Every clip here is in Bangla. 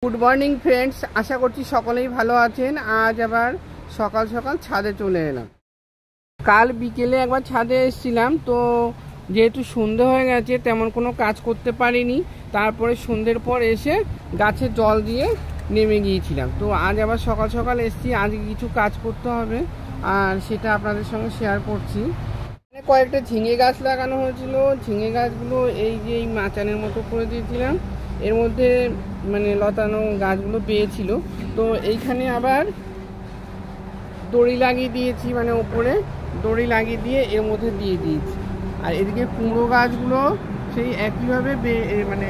গুড মর্নিং ফ্রেন্ডস, আশা করছি সকলেই ভালো আছেন। আজ আবার সকাল সকাল ছাদে চলে এলাম। কাল বিকেলে একবার ছাদে এসেছিলাম, তো যেহেতু সন্ধে হয়ে গেছে তেমন কোনো কাজ করতে পারিনি। তারপরে সন্ধ্যের পর এসে গাছে জল দিয়ে নেমে গিয়েছিলাম। তো আজ আবার সকাল সকাল এসেছি, আজকে কিছু কাজ করতে হবে আর সেটা আপনাদের সঙ্গে শেয়ার করছি। কয়েকটা ঝিঙে গাছ লাগানো হয়েছিল, ঝিঙে গাছগুলো এই যে এই মাচানের মতো করে দিয়েছিলাম, এর মধ্যে মানে লতানো গাছগুলো পেয়েছিল। তো এইখানে আবার দড়ি লাগিয়ে দিয়েছি, মানে ওপরে দড়ি লাগিয়ে দিয়ে এর মধ্যে দিয়ে দিয়েছি। আর এদিকে কুমড়ো গাছগুলো সেই একইভাবে মানে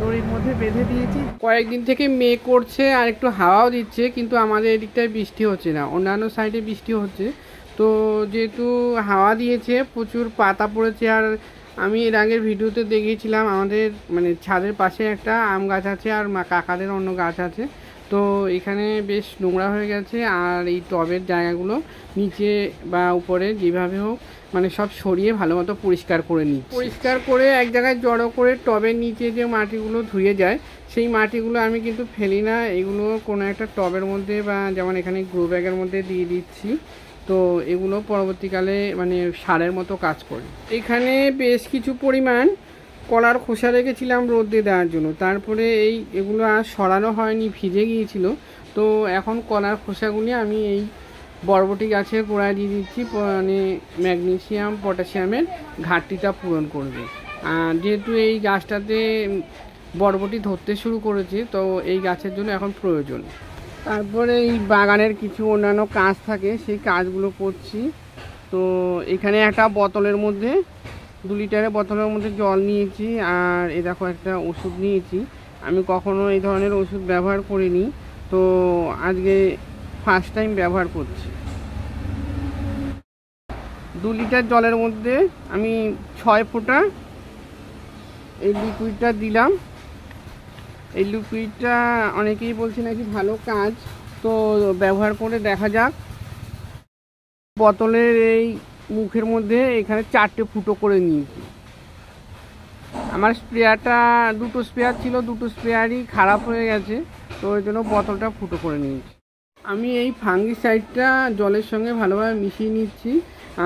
দড়ির মধ্যে বেঁধে দিয়েছি। কয়েকদিন থেকে মেঘ করছে আর একটু হাওয়াও দিচ্ছে, কিন্তু আমাদের এদিকটায় বৃষ্টি হচ্ছে না, অন্যান্য সাইডে বৃষ্টি হচ্ছে। তো যেহেতু হাওয়া দিয়েছে, প্রচুর পাতা পড়েছে। আর আমি এর আগের ভিডিওতে দেখিয়েছিলাম আমাদের মানে ছাদের পাশে একটা আম গাছ আছে আর কাকাদের অন্য গাছ আছে। তো এখানে বেশ নোংরা হয়ে গেছে, আর এই টবের জায়গাগুলো নিচে বা উপরে যেভাবে হোক মানে সব সরিয়ে ভালো মতো পরিষ্কার করে নিই। পরিষ্কার করে এক জায়গায় জড়ো করে টবের নিচে যে মাটিগুলো ধুয়ে যায় সেই মাটিগুলো আমি কিন্তু ফেলি না, এগুলো কোনো একটা টবের মধ্যে বা যেমন এখানে গ্রো ব্যাগের মধ্যে দিয়ে দিচ্ছি। তো এগুলো পরবর্তীকালে মানে সারের মতো কাজ করে। এখানে বেশ কিছু পরিমাণ কলার খোসা রেখেছিলাম রোদে দেওয়ার জন্য, তারপরে এগুলো আর সরানো হয়নি, ভিজে গিয়েছিল। তো এখন কলার খোসাগুলি আমি এই বরবটি গাছের গোড়ায় দিয়ে দিচ্ছি, মানে ম্যাগনেসিয়াম পটাশিয়ামের ঘাটতিটা পূরণ করবে। আর যেহেতু এই গাছটাতে বরবটি ধরতে শুরু করেছে, তো এই গাছের জন্য এখন প্রয়োজন। তারপরে এই বাগানের কিছু অন্যান্য কাজ থাকে, সেই কাজগুলো করছি। তো এখানে একটা বোতলের মধ্যে 2 লিটারের বোতলের মধ্যে জল নিয়েছি, আর এ দেখো একটা ওষুধ নিয়েছি। আমি কখনো এই ধরনের ওষুধ ব্যবহার করিনি, তো আজকে ফার্স্ট টাইম ব্যবহার করছি। 2 লিটার জলের মধ্যে আমি 6 ফোঁটা এই লিকুইডটা দিলাম। এই লিকুইডটা অনেকেই বলছে নাকি ভালো কাজ, তো ব্যবহার করে দেখা যাক। বোতলের এই মুখের মধ্যে এখানে 4টে ফুটো করে নিয়েছি। আমার স্প্রেয়ারটা 2টো স্প্রেয়ার ছিল, 2টো স্প্রেয়ারই খারাপ হয়ে গেছে, তো ওই জন্য বোতলটা ফুটো করে নিয়েছি। আমি এই ফাঙ্গিসাইডটা জলের সঙ্গে ভালোভাবে মিশিয়ে নিচ্ছি।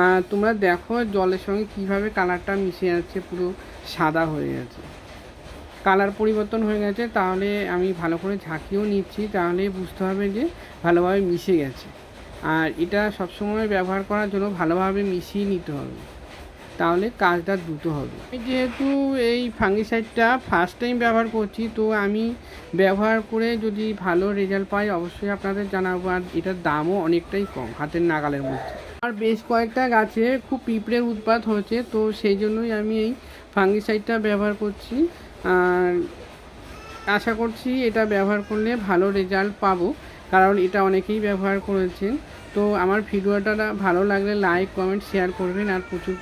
আর তোমরা দেখো জলের সঙ্গে কিভাবে কালারটা মিশে যাচ্ছে, পুরো সাদা হয়ে গেছে, কালার পরিবর্তন হয়ে গেছে। তাহলে আমি ভালো করে ঝাঁকিয়েও নিচ্ছি, তাহলে বুঝতে হবে যে ভালোভাবে মিশে গেছে। আর এটা সবসময় ব্যবহার করার জন্য ভালোভাবে মিশিয়ে নিতে হবে, তাহলে কাজটা দ্রুত হবে। আমি যেহেতু এই ফাঙ্গিসাইডটা ফার্স্ট টাইম ব্যবহার করছি, তো আমি ব্যবহার করে যদি ভালো রেজাল্ট পাই অবশ্যই আপনাদের জানাবো। আর এটার দামও অনেকটাই কম, হাতের নাগালের মধ্যে। আর বেশ কয়েকটা গাছে খুব পিঁপড়ের উৎপাত হয়েছে, তো সেই জন্যই আমি এই ফাঙ্গিসাইডটা ব্যবহার করছি। আর আশা করছি এটা ব্যবহার করলে ভালো রেজাল্ট পাবো, কারণ এটা অনেকেই ব্যবহার করেছেন। তো আমার ভিডিওটা ভালো লাগলে লাইক কমেন্ট শেয়ার করবেন, আর প্রচুর